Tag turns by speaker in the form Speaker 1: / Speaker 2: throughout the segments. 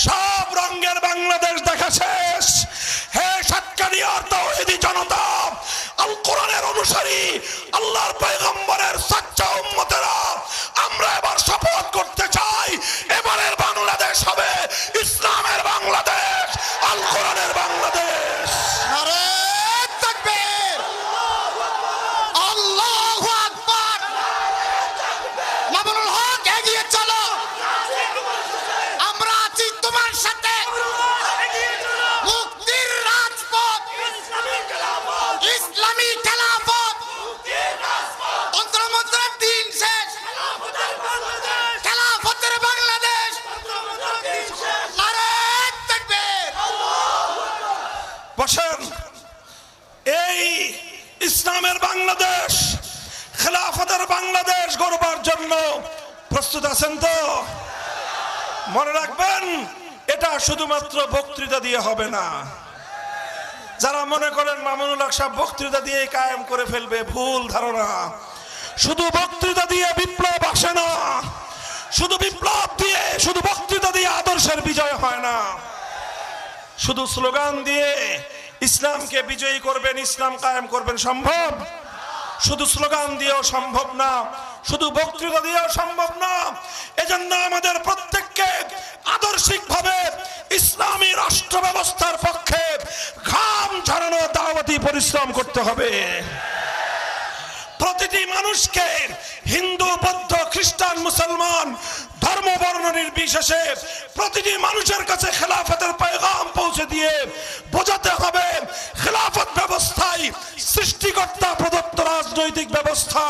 Speaker 1: সব রঙের বাংলাদেশ দেখা শেষ। হে সাতকানিয়ার তাওহীদি জনতা, আল কোরআনের অনুসারী, আল্লাহর পয়গম্বরের সাচ্চা উম্মতেরা, আমরা এবার শপথ করতে চাই, এবারের বাংলাদেশ হবে ইসলামের বাংলাদেশ, আল কোরআনের বাংলাদেশ।
Speaker 2: নারে তাকবীর, আল্লাহু আকবার। মামুনুল হক এগিয়ে চলো, আমরা আছি তোমার সাথে। মুক্তির রাজপথ, ইসলামী খেলাফত, অন্তর্মন্ত্রের দিন শেষ, খেলাফতের বাংলাদেশ। নারে তাকবীর।
Speaker 1: বসেন। এই ইসলামের বাংলাদেশ, খেলাফতের বাংলাদেশ গড়বার জন্য প্রস্তুত আছেন তো? মনে রাখবেন, এটা শুধুমাত্র বক্তৃতা দিয়ে হবে না। যারা মনে করেন মামুনুল হক সাহেব বক্তৃতা দিয়ে কায়েম করে ফেলবে, ভুল ধারণা। শুধু বক্তৃতা দিয়ে বিপ্লব আসে না, শুধু বিপ্লব দিয়ে, শুধু বক্তৃতা দিয়ে আদর্শের বিজয় হয় না। শুধু স্লোগান দিয়ে ইসলামকে বিজয়ী করবেন, ইসলাম কায়েম করবেন সম্ভব? শুধু স্লোগান দিয়েও সম্ভব না, শুধু বক্তৃতা দিয়েও সম্ভব না। এজন্য আমাদের প্রত্যেককে আদর্শিকভাবে ইসলামী রাষ্ট্র ব্যবস্থার পক্ষে ঘাম ঝরানো দাওয়াতি পরিশ্রম করতে হবে। প্রতিটি মানুষকে, হিন্দু, বৌদ্ধ, খ্রিস্টান, মুসলমান, ধর্ম বর্ণ নির্বিশেষে প্রতিটি মানুষের কাছে খেলাফতের পয়গাম পৌঁছে দিয়ে বোঝাতে হবে, খেলাফত ব্যবস্থায় সৃষ্টিকর্তা প্রদত্ত রাজনৈতিক ব্যবস্থা,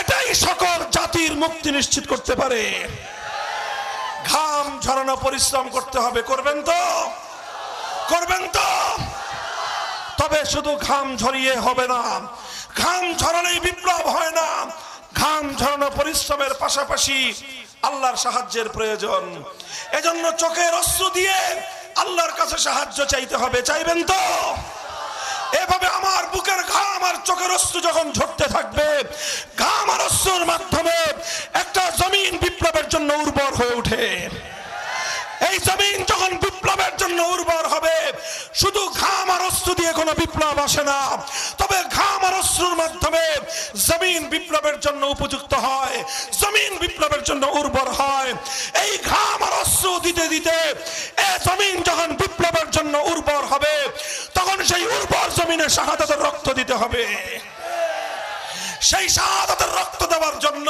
Speaker 1: এটাই সকল জাতির মুক্তি নিশ্চিত করতে পারে। ঘাম ঝরানো পরিশ্রম করতে হবে। করবেন তো? করবেন তো? তবে শুধু ঘাম ঝরিয়ে হবে না, ঘাম ঝরানোই বিপ্লব হয় না। ঘাম ঝরানো পরিশ্রমের পাশাপাশি আল্লাহর সাহায্যের প্রয়োজন। এজন্য চোখের অশ্রু দিয়ে আল্লাহর কাছে সাহায্য চাইতে হবে। চাইবেন তো? এভাবে আমার বুকের ঘাম আর চোখের অশ্রু যখন ঝরতে থাকবে, ঘাম আর অশ্রুর মাধ্যমে একটা জমিন বিপ্লবের জন্য উর্বর হয়ে ওঠে। এই জমিন যখন বিপ্লবের জন্য উর্বর হবে, শুধু ঘাম আর অশ্রু দিয়ে কোনো বিপ্লব আসে না, তবে ঘাম আর অশ্রুর মাধ্যমে জমিন বিপ্লবের জন্য উপযুক্ত হয়, জমিন বিপ্লবের জন্য উর্বর হয়। এই ঘাম আর অশ্রু দিতে দিতে এই জমিন যখন বিপ্লবের জন্য উর্বর হবে, তখন সেই উর্বর জমিনে শাহাদাতের রক্ত দিতে হবে। সেই শাহাদাতের রক্ত দেওয়ার জন্য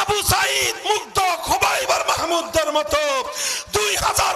Speaker 1: আবু সাঈদ, মুগ্ধ, খুবাইব আর মাহমুদদের মতো 2000